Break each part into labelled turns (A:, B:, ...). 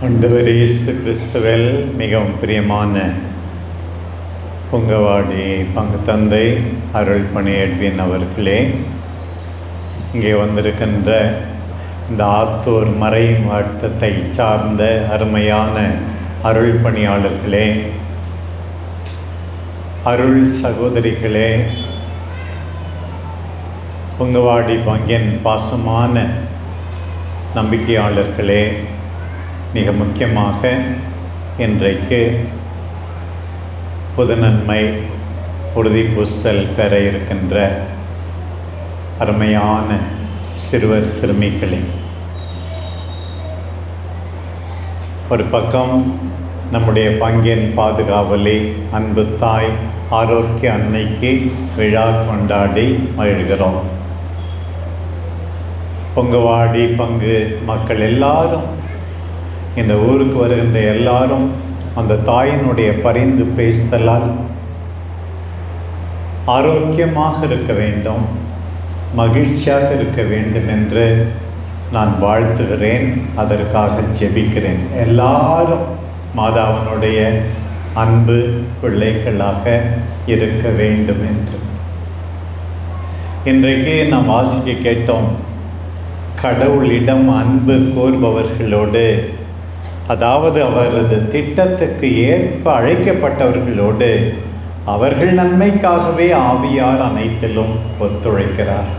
A: ஆண்டவர் இயேசு கிறிஸ்துவில் மிகவும் பிரியமான புங்கவாடி பங்கு தந்தை அருள்பணி எட்வின் அவர்களே, இங்கே வந்திருக்கின்ற இந்த ஆத்தூர் மறை வட்டத்தை சார்ந்த அருமையான அருள் பணியாளர்களே, அருள் சகோதரிகளே, புங்கவாடி பங்கின் பாசமான நம்பிக்கையாளர்களே, மிக முக்கியமாக இன்றைக்கு புதுநன்மை உறுதி பூசல் பெற இருக்கின்ற அருமையான சிறுவர் சிறுமிகளே, ஒரு பக்கம் நம்முடைய பங்கின் பாதுகாவலி அன்பு தாய் ஆரோக்கிய அன்னைக்கு விழா கொண்டாடி மகிழ்கிறோம். புங்கவாடி பங்கு மக்கள் எல்லாரும், இந்த ஊருக்கு வருகின்ற எல்லாரும் அந்த தாயினுடைய பரிந்து பேசுதலால் ஆரோக்கியமாக இருக்க வேண்டும், மகிழ்ச்சியாக இருக்க வேண்டும் என்று நான் வாழ்த்துகிறேன். அதற்காக ஜெபிக்கிறேன். எல்லாரும் மாதாவினுடைய அன்பு பிள்ளைகளாக இருக்க வேண்டும் என்று. இன்றைக்கு நாம் வாசிக்க கேட்டோம், கடவுளிடம் அன்பு கோருபவர்களோடு, அதாவது அவரது திட்டத்துக்கு ஏற்ப அழைக்கப்பட்டவர்களோடு அவர்கள் நன்மைக்காகவே ஆவியார் அனைத்திலும் ஒத்துழைக்கிறார்.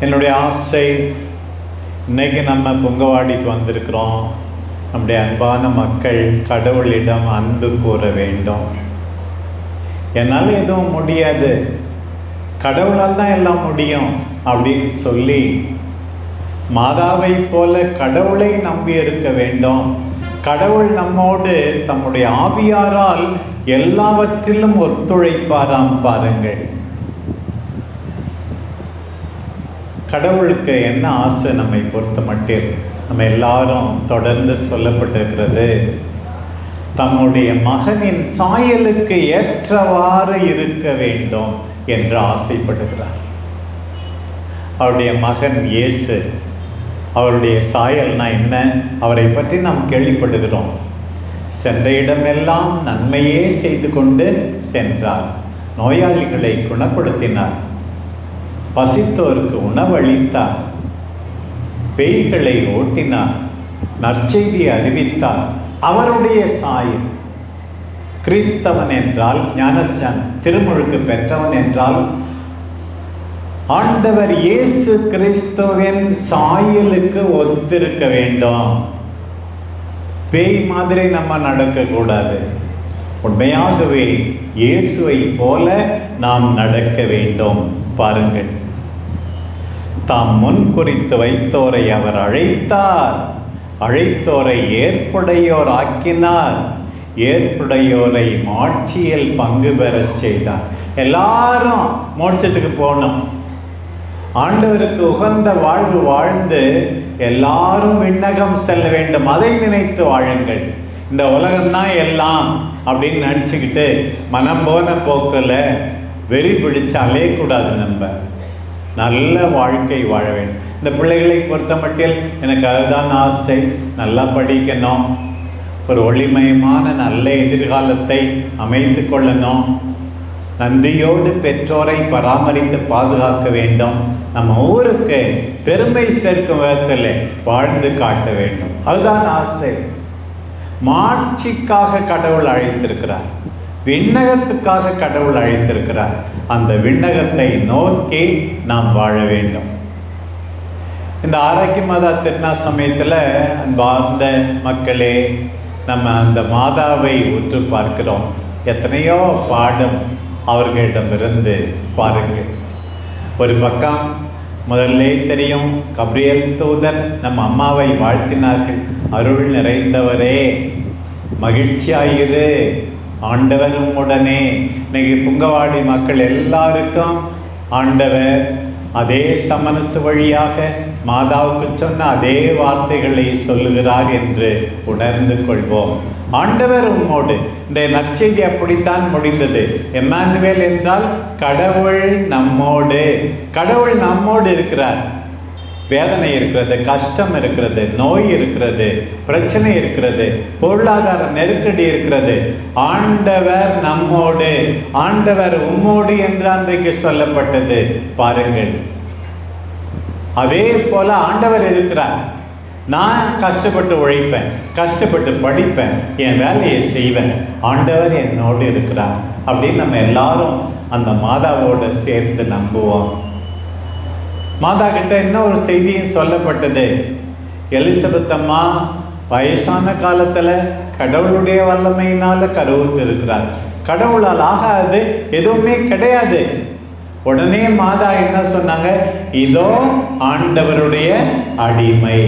A: என்னுடைய ஆசை, இன்னைக்கு நம்ம புங்கவாடிக்கு வந்திருக்கிறோம், நம்முடைய அன்பான மக்கள் கடவுளிடம் அன்பு கூற வேண்டும். என்னால் எதுவும் முடியாது, கடவுளால் தான் எல்லாம் முடியும் அப்படின்னு சொல்லி மாதாவை போல கடவுளை நம்பி இருக்க வேண்டும். கடவுள் நம்மோடு தம்முடைய ஆவியாரால் எல்லாவற்றிலும் ஒத்துழைப்பாராம். பாருங்கள், கடவுளுக்கு என்ன ஆசை நம்மை பொறுத்த மட்டில், நம்ம எல்லாரும் தொடர்ந்து சொல்லப்பட்டிருக்கிறது, தம்முடைய மகனின் சாயலுக்கு ஏற்றவாறு இருக்க வேண்டும் என்று ஆசைப்படுகிறார். அவருடைய மகன் இயேசு, அவருடைய சாயல்னா என்ன? அவரை பற்றி நாம் கேள்விப்படுகிறோம். சென்ற இடமெல்லாம் நன்மையே செய்து கொண்டு சென்றார், நோயாளிகளை குணப்படுத்தினார், பசித்தோருக்கு உணவளித்தார், பேய்களை ஓட்டினார், நற்செய்தியை அறிவித்தார். அவருடைய சாயல். கிறிஸ்தவன் என்றால், ஞானஸ்நானம் திருமுழுக்கு பெற்றவன் என்றால் ஆண்டவர் இயேசு கிறிஸ்துவின் சாயலுக்கு ஒத்திருக்க வேண்டும். பேய் மாதிரி நம்ம நடக்கக்கூடாது. உண்மையாகவே இயேசுவை போல நாம் நடக்க வேண்டும். பாருங்கள், தாம் முன் குறித்து வைத்தோரை அவர் அழைத்தார், அழைத்தோரை ஏற்புடையோர் ஆக்கினார், ஏற்புடையோரை மாட்சியில் பங்கு பெறச் செய்தார். எல்லாரும் மோட்சத்துக்கு போகணும், ஆண்டவருக்கு உகந்த வாழ்வு வாழ்ந்து எல்லாரும் விண்ணகம் செல்ல வேண்டும். அதை நினைத்து வாழுங்கள். இந்த உலகம்தான் எல்லாம் அப்படின்னு நினச்சிக்கிட்டு மனம் போன போக்கில் வெறி பிடிச்சு அலையக்கூடாது. நம்ம நல்ல வாழ்க்கை வாழ வேண்டும். இந்த பிள்ளைகளை பொறுத்த மட்டில் எனக்கு அதுதான் ஆசை, நல்லா படிக்கணும், ஒரு ஒளிமயமான நல்ல எதிர்காலத்தை அமைத்து கொள்ளணும், நன்றியோடு பெற்றோரை பராமரித்து பாதுகாக்க வேண்டும், நம்ம ஊருக்கு பெருமை சேர்க்கும் விதத்தில் வாழ்ந்து காட்ட வேண்டும். அதுதான் ஆசை. மாட்சிக்காக கடவுள் அழைத்திருக்கிறார், விண்ணகத்துக்காக கடவுள் அழைத்திருக்கிறார். அந்த விண்ணகத்தை நோக்கி நாம் வாழ வேண்டும். இந்த ஆரோக்கிய மாதா திருநா சமயத்தில் அன்பார்ந்த மக்களே, நம்ம அந்த மாதாவை உற்று பார்க்கிறோம். எத்தனையோ பாடம் அவர்களிடமிருந்து பாருங்கள். ஒரு பக்கம் முதல்ல தெரியும், கபிரியல் தூதர் நம் அம்மாவை வாழ்த்தினார்கள், அருள் நிறைந்தவரே மகிழ்ச்சியாயிரு, ஆண்டவர் உடனே. இன்னைக்கு புங்கவாடி மக்கள் எல்லாருக்கும் ஆண்டவர் அதே சமனசு வழியாக மாதாவுக்கு சொன்ன அதே வார்த்தைகளை சொல்லுகிறார் என்று உணர்ந்து கொள்வோம். ஆண்டவர் உம்மோடு. இந்த நற்செய்தி அப்படித்தான் முடிந்தது. எம்மானுவேல் என்றால் கடவுள் நம்மோடு. கடவுள் நம்மோடு இருக்கிறார். வேதனை இருக்கிறது, கஷ்டம் இருக்கிறது, நோய் இருக்கிறது, பிரச்சனை இருக்கிறது, பொருளாதார நெருக்கடி இருக்கிறது. ஆண்டவர் நம்மோடு, ஆண்டவர் உம்மோடு என்று அன்றைக்கு சொல்லப்பட்டது. பாருங்கள், அதே போல ஆண்டவர் இருக்கிறார். நான் கஷ்டப்பட்டு உழைப்பேன், கஷ்டப்பட்டு படிப்பேன், என் வேலையை செய்வேன், ஆண்டவர் என்னோடு இருக்கிறார் அப்படின்னு நம்ம எல்லாரும் அந்த மாதாவோடு சேர்த்து நம்புவோம். மாதா கிட்ட இன்னொரு செய்தியும் சொல்லப்பட்டது. எலிசபெத் அம்மா வயசான காலத்தில் கடவுளுடைய வல்லமையினால கருவுற்று இருக்கிறார். கடவுளால் ஆகாது எதுவுமே கிடையாது. உடனே மாதா என்ன சொன்னாங்க? இதோ ஆண்டவருடைய அடிமை,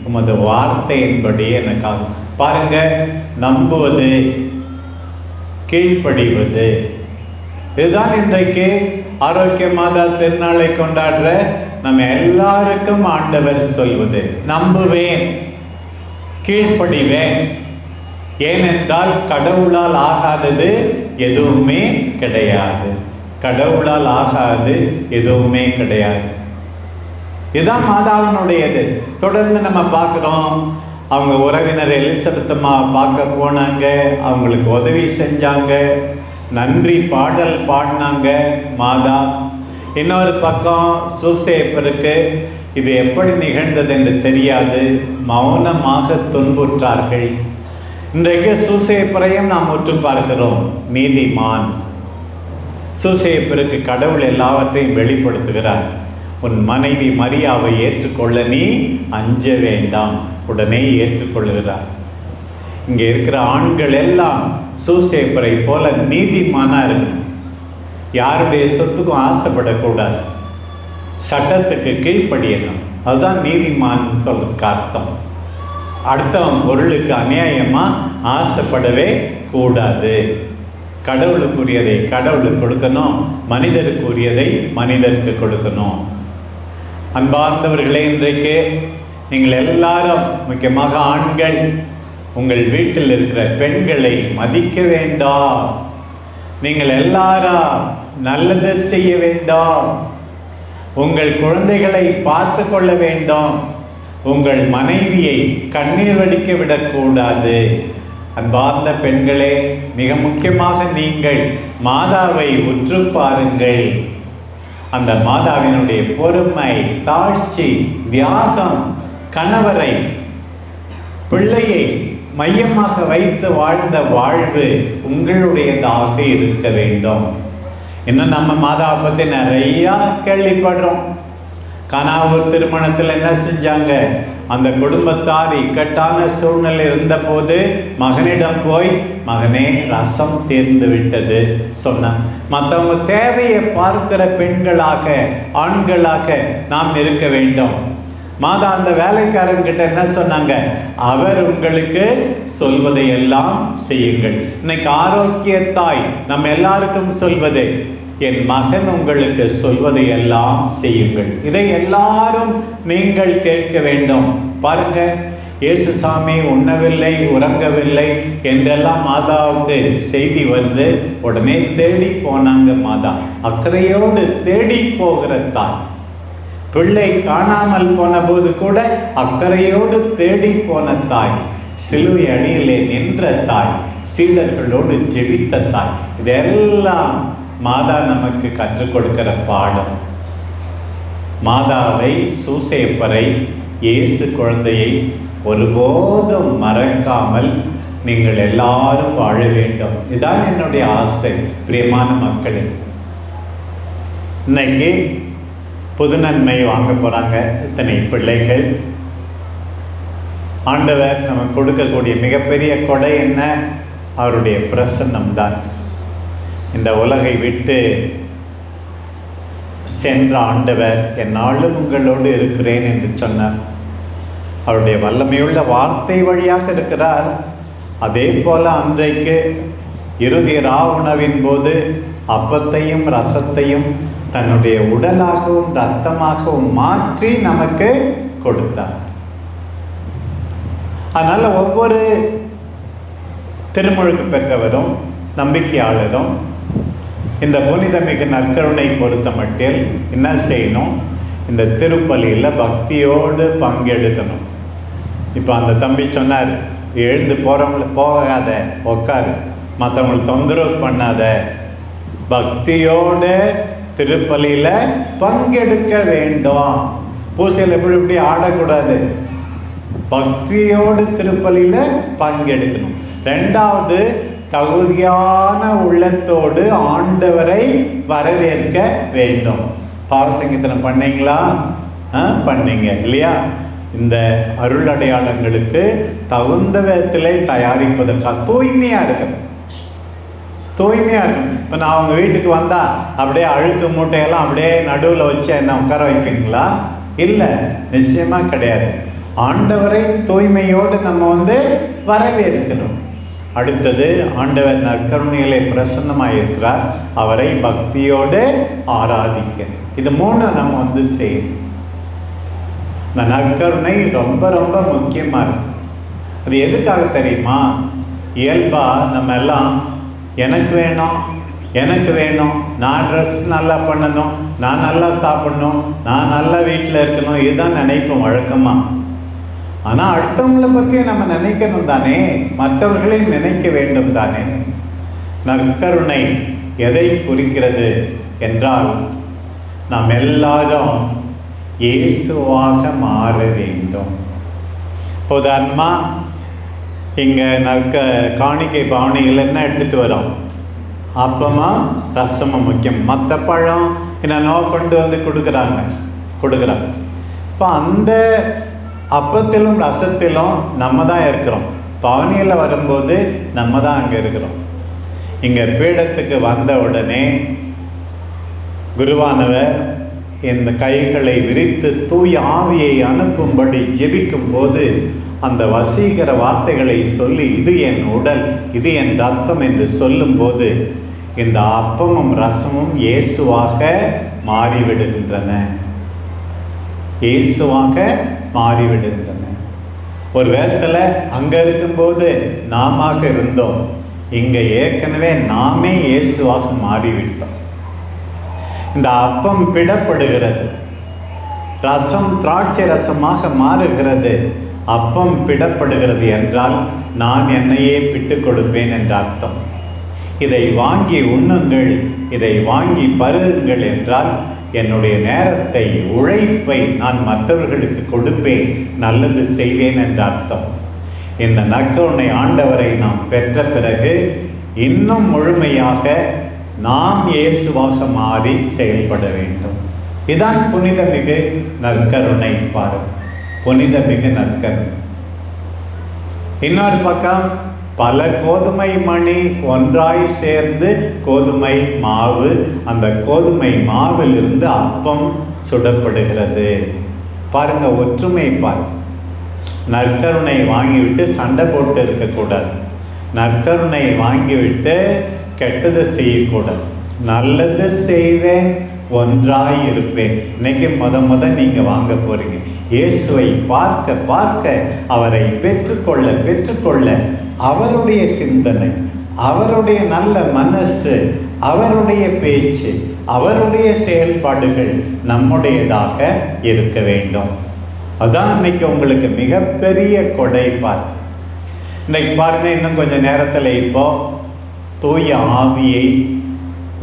A: உமது வார்த்தையின்படி எனக்காக. பாருங்க, நம்புவது, கீழ்ப்படிவது, இதுதான் இன்றைக்கு ஆரோக்கிய மாதா திருநாளை கொண்டாடுற நம்ம எல்லாருக்கும் ஆண்டவர் சொல்வது. நம்புவேன், கீழ்ப்படிவேன். ஏனென்றால் கடவுளால் ஆகாதது எதுவுமே கிடையாது. கடவுளால் ஆகாது எதுவுமே கிடையாது. இதுதான் மாதாவினுடையது. தொடர்ந்து நம்ம பார்க்குறோம். அவங்க உறவினர் எலிசபெத் அம்மா பார்க்க போனாங்க, அவங்களுக்கு உதவி செஞ்சாங்க, நன்றி பாடல் பாடினாங்க மாதா. இன்னொரு பக்கம் சூசேப்பருக்கு இது எப்படி நிகழ்ந்தது என்று தெரியாது, மௌனமாக துன்புற்றார்கள். இன்றைக்கு சூசேப்பரையும் நாம் உற்று பார்க்கிறோம். நீதிமான் சூசேப்பருக்கு கடவுள் எல்லாவற்றையும் வெளிப்படுத்துகிறார். உன் மனைவி மரியாவை ஏற்றுக்கொள்ள நீ அஞ்ச வேண்டாம், உடனே ஏற்றுக்கொள்கிறார். இங்கே இருக்கிற ஆண்கள் எல்லாம் சூசேப்பரை போல நீதிமானா இருக்கணும். யாருடைய சொத்துக்கும் ஆசைப்படக்கூடாது, சட்டத்துக்கு கீழ்ப்படியணும். அதுதான் நீதிமான் சொல்றதுக்கு அர்த்தம். அடுத்தவன் பொருளுக்கு அநியாயமா ஆசைப்படவே கூடாது. கடவுளுக்குரியதை கடவுளுக்கு கொடுக்கணும், மனிதருக்குரியதை மனிதருக்கு கொடுக்கணும். அன்பார்ந்தவர்களே, இன்றைக்கு நீங்கள் எல்லாரும், முக்கியமாக ஆண்கள், உங்கள் வீட்டில் இருக்கிற பெண்களை மதிக்க வேண்டாம். நீங்கள் எல்லாரும் நல்லது செய்ய வேண்டாம். உங்கள் குழந்தைகளை பார்த்து கொள்ள வேண்டும். உங்கள் மனைவியை கண்ணீர் வடிக்க விடக்கூடாது. அன்பார்ந்த பெண்களே, மிக முக்கியமாக நீங்கள் மாதாவை உற்று பாருங்கள். அந்த மாதாவினுடைய பொறுமை, தாழ்ச்சி, தியாகம், கணவரை, பிள்ளையை மையமாக வைத்து வாழ்ந்த வாழ்வு உங்களுடையதாக இருக்க வேண்டும். இன்னும் நம்ம மாதாவை பற்றி நிறையா கேள்விப்படுறோம். கனாவூர் திருமணத்தில் என்ன செஞ்சாங்க? அந்த குடும்பத்தார் இக்கட்டான சூழ்நிலை இருந்தபோது மகனிடம் போய், மகனே ரசம் தீர்ந்து விட்டது சொன்னான். மற்றவங்க தேவையை பார்க்கிற பெண்களாக, ஆண்களாக நாம் இருக்க வேண்டும். மாதா அந்த வேலைக்காரங்கிட்ட என்ன சொன்னாங்க? அவர் உங்களுக்கு சொல்வதை எல்லாம் செய்யுங்கள். இன்னைக்கு ஆரோக்கிய தாய் நம்ம எல்லாருக்கும் சொல்வது, என் மகன் உங்களுக்கு சொல்வதை எல்லாம் செய்யுங்கள். இதை எல்லாரும் நீங்கள் கேட்க வேண்டும். பாருங்க, இயேசுசாமி உண்ணவில்லை, உறங்கவில்லை என்றெல்லாம் மாதாவுக்கு செய்தி வந்து உடனே தேடி போனாங்க. மாதா அக்கறையோடு தேடி போகிற தாய். பிள்ளை காணாமல் போன போது கூட அக்கறையோடு தேடி போன தாய், சிலுவை அடியிலே நின்ற தாய், சீடர்களோடு ஜெபித்த தாய். இதெல்லாம் மாதா நமக்கு கற்றுக் கொடுக்கிற பாடம். மாதாவை, சூசேப்பரை, இயேசு குழந்தையை ஒருபோதும் மறக்காமல் நீங்கள் எல்லாரும் வாழ வேண்டும். இதுதான் என்னுடைய ஆசை. பிரியமான மக்களே, இன்னைக்கு புது நன்மை வாங்க போகிறாங்க இத்தனை பிள்ளைகள். ஆண்டவர் நமக்கு கொடுக்கக்கூடிய மிகப்பெரிய கொடை என்ன? அவருடைய பிரசன்னம் தான். இந்த உலகை விட்டு சென்ற ஆண்டவர் என்னாலும் உங்களோடு இருக்கிறேன் என்று சொன்னார். அவருடைய வல்லமையுள்ள வார்த்தை வழியாக இருக்கிறார். அதே போல அன்றைக்கு இறுதி உணவின் போது அப்பத்தையும் ரசத்தையும் தன்னுடைய உடலாகவும் இரத்தமாகவும் மாற்றி நமக்கு கொடுத்தார். அதனால ஒவ்வொரு திருமுழுக்கு பெற்றவரும் நம்பிக்கையாளரும் இந்த புனிதமிகு நற்கருணை பொறுத்த மட்டில் என்ன செய்யணும்? இந்த திருப்பலியில் பக்தியோடு பங்கெடுக்கணும். இப்போ அந்த தம்பி சொன்னார், எழுந்து போகிறவங்கள போகாத, உட்காரு, மற்றவங்களை தொந்தரவு பண்ணாத, பக்தியோடு திருப்பலியில் பங்கெடுக்க வேண்டும். பூசையில் இப்படி ஆடக்கூடாது, பக்தியோடு திருப்பலியில் பங்கெடுக்கணும். ரெண்டாவது, தகுதியான உள்ளத்தோடு ஆண்டவரை வரவேற்க வேண்டும். பாவசங்கீர்த்தனம் பண்ணீங்களா? பண்ணீங்க இல்லையா? இந்த அருள் அடையாளங்களுக்கு தகுந்த விதத்திலே தயாரிப்பதற்காக தூய்மையாக இருக்கணும். தூய்மையாக இருக்கணும். இப்போ நான் அவங்க வீட்டுக்கு வந்தால் அப்படியே அழுக்கு மூட்டையெல்லாம் அப்படியே நடுவில் வச்சு என்ன உட்கார வைப்பீங்களா? இல்லை, நிச்சயமாக கிடையாது. ஆண்டவரை தூய்மையோடு நம்ம வரவேற்கணும். அடுத்தது, ஆண்டவர் நற்கருணையிலே பிரசன்னமாக இருக்கிறார், அவரை பக்தியோடு ஆராதிக்க. இது 3 நம்ம செய்யணும். இந்த நற்கருணை ரொம்ப ரொம்ப முக்கியமாக இருக்கு. அது எதுக்காக தெரியுமா? இயல்பாக நம்ம எல்லாம் எனக்கு வேணும், எனக்கு வேணும், நான் ட்ரெஸ் நல்லா பண்ணணும், நான் நல்லா சாப்பிடணும், நான் நல்லா வீட்டில் இருக்கணும், இதுதான் நினைப்போம் வழக்கமாக. ஆனால் அடுத்தவங்களை பற்றி நம்ம நினைக்கணும் தானே, மற்றவர்களையும் நினைக்க வேண்டும் தானே. நற்கருணை எதை குறிக்கிறது என்றால், நாம் எல்லாரும் இயேசுவாக மாற வேண்டும். உதாரணமாக இங்கே காணிக்கை பாவனைகள் என்ன எடுத்துகிட்டு வரோம்? அப்பமா ரசமும் முக்கியம். மற்ற பழம் என்னென்னோ கொண்டு கொடுக்குறாங்க. இப்போ அந்த அப்பத்திலும் ரசத்திலும் நம்ம தான் இருக்கிறோம். பவனியில் வரும்போது நம்ம தான் அங்கே இருக்கிறோம். இங்கே பீடத்துக்கு வந்த உடனே குருவானவர் இந்த கைகளை விரித்து தூய ஆவியை அனுப்பும்படி ஜெபிக்கும் போது அந்த வசீகர வார்த்தைகளை சொல்லி, இது என் உடல், இது என் ரத்தம் என்று சொல்லும்போது இந்த அப்பமும் ரசமும் இயேசுவாக மாறிவிடுகின்றன. இயேசுவாக மாறிவிடுகின்றன. ஒரு வேளத்தில் அங்கே இருக்கும்போது நாம இருந்தோம், இங்கே ஏற்கனவே நாமே இயேசுவாக மாறிவிட்டோம். இந்த அப்பம் பிடப்படுகிறது, ரசம் திராட்சை ரசமாக மாறுகிறது. அப்பம் பிடப்படுகிறது என்றால் நான் என்னையே பிட்டு கொடுப்பேன் என்ற அர்த்தம். இதை வாங்கி உண்ணுங்கள், இதை வாங்கி பருகுங்கள் என்றால் என்னுடைய நேரத்தை, உழைப்பை நான் மற்றவர்களுக்கு கொடுப்பேன், நல்லது செய்வேன் என்ற அர்த்தம். இந்த நற்கருணை ஆண்டவரை நாம் பெற்ற பிறகு இன்னும் முழுமையாக நாம் இயேசுவாக மாறி செயல்பட வேண்டும். இதான் புனிதமிகு நற்கருணை. பாருங்கள், புனிதமிகு நற்கருணை. இன்னொரு பக்கம் பல கோதுமை மணி ஒன்றாய் சேர்ந்து கோதுமை மாவு, அந்த கோதுமை மாவிலிருந்து அப்பம் சுடப்படுகிறது. பாருங்க, ஒற்றுமை பாருங்க. நற்கருணை வாங்கிவிட்டு சண்டை போட்டு இருக்கக்கூடாது. நற்கருணை வாங்கிவிட்டு கெட்டது செய்யக்கூடாது. நல்லது செய்வேன், ஒன்றாய் இருப்பேன். இன்னைக்கு முத நீங்கள் வாங்க போறீங்க. இயேசுவை பார்க்க பார்க்க, அவரை பெற்றுக்கொள்ள அவருடைய சிந்தனை, அவருடைய நல்ல மனசு, அவருடைய பேச்சு, அவருடைய செயல்பாடுகள் நம்முடையதாக இருக்க வேண்டும். அதான் இன்னைக்கு உங்களுக்கு மிகப்பெரிய கொடை. இன்னைக்கு பாருங்க, இன்னும் கொஞ்சம் நேரத்தில் இப்போ தூய ஆவியை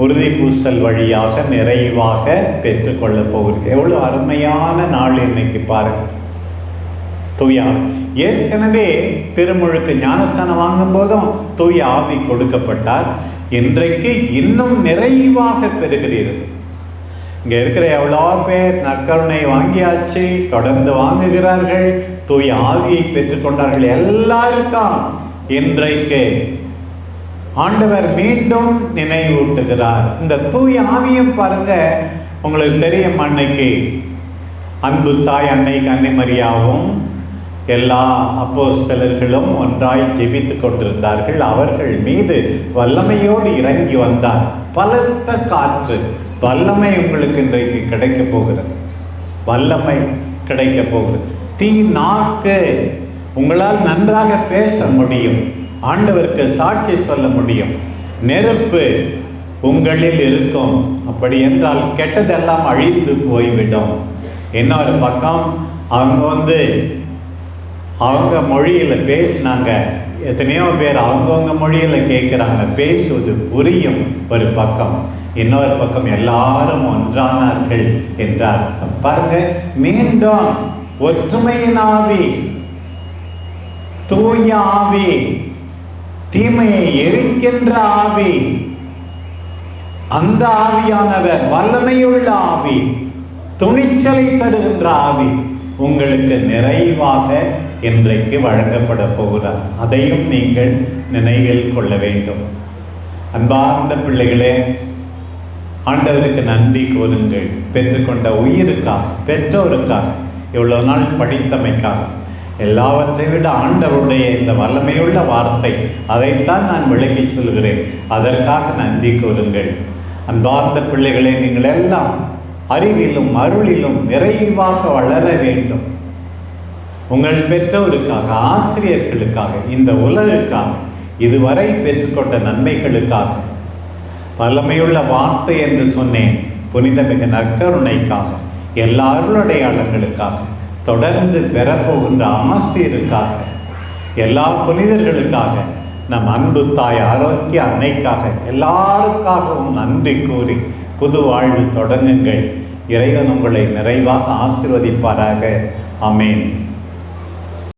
A: உறுதி பூசல் வழியாக நிறைவாக பெற்றுக்கொள்ள போகிறீர்கள். எவ்வளோ அருமையான நாள் இன்னைக்கு பாருங்க. தூய ஏற்கனவே திருமுழுக்கு ஞானஸ்தானம் வாங்கும் போதும் தூய ஆவி கொடுக்கப்பட்டார். இன்றைக்கு இன்னும் நிறைவாக பெறுகிறீர்கள். இங்கே இருக்கிற எவ்வளோ பேர் நற்கருணை வாங்கியாச்சு, தொடர்ந்து வாங்குகிறார்கள், தூய ஆவியை பெற்றுக்கொண்டார்கள். எல்லாருக்கும் இன்றைக்கு ஆண்டவர் மீண்டும் நினைவூட்டுகிறார். இந்த தூய ஆவியும் பாருங்க, உங்களுக்கு தெரியும், அன்னைக்கு அன்பு தாய் அன்னை கன்னிமரியாவும் எல்லா அப்போஸ்தலர்களும் ஒன்றாய் ஜெபித்து கொண்டிருந்தார்கள். அவர்கள் மீது வல்லமையோடு இறங்கி வந்தார். பலத்த காற்று, வல்லமை உங்களுக்கு இன்றைக்கு கிடைக்க போகிறது. வல்லமை கிடைக்க போகிறது. தீ நாக்கு, உங்களால் நன்றாக பேச முடியும், ஆண்டவருக்கு சாட்சி சொல்ல முடியும். நெருப்பு உங்களில் இருக்கும். அப்படி என்றால் கெட்டதெல்லாம் அழிந்து போய்விடும். இன்னொரு பக்கம் அவங்க அவங்க மொழியில் பேசினாங்க. எத்தனையோ பேர் அவங்கவுங்க மொழியில் கேட்குறாங்க, பேசுவது புரியும் ஒரு பக்கம். இன்னொரு பக்கம் எல்லாரும் ஒன்றானார்கள் என்ற அர்த்தம். பாருங்க, மீண்டும் ஒற்றுமையின் ஆவி, தூய ஆவி, தீமையை எரிக்கின்ற ஆவி, அந்த ஆவியானவர் வல்லமையுள்ள ஆவி, துணிச்சலை தருகின்ற ஆவி உங்களுக்கு நிறைவாக இன்றைக்கு வழங்கப்பட போகிறார். அதையும் நீங்கள் நினைவில் கொள்ள வேண்டும். அன்பார்ந்த பிள்ளைகளே, ஆண்டவருக்கு நன்றி கூறுங்கள். பெற்றுக்கொண்ட உயிருக்காக, பெற்றோருக்காக, இவ்வளோ நாள் படித்தமைக்காக, எல்லாவற்றை விட ஆண்டவருடைய இந்த வல்லமையுள்ள வார்த்தை, அதைத்தான் நான் விளக்கி சொல்கிறேன். அதற்காக நன்றி கூறுங்கள். அன்பார்ந்த பிள்ளைகளே, நீங்கள் எல்லாம் அறிவிலும் அருளிலும் நிறைவாக வளர வேண்டும். உங்கள் பெற்றோருக்காக, ஆசிரியர்களுக்காக, இந்த உலகுக்காக, இதுவரை பெற்றுக்கொண்ட நன்மைகளுக்காக, வல்லமையுள்ள வார்த்தை என்று சொன்னேன், புனிதமிகு நற்கருணைக்காக, எல்லா அருளடையாளங்களுக்காக, தொடர்ந்து பெறப்போகின்ற ஆசிரியருக்காக, எல்லா புனிதர்களுக்காக, நம் அன்பு தாய் ஆரோக்கிய அன்னைக்காக, எல்லாருக்காகவும் நன்றி கூறி புது வாழ்வு தொடங்குங்கள். இறைவன் உங்களை நிறைவாக ஆசீர்வதிப்பாராக. ஆமென்.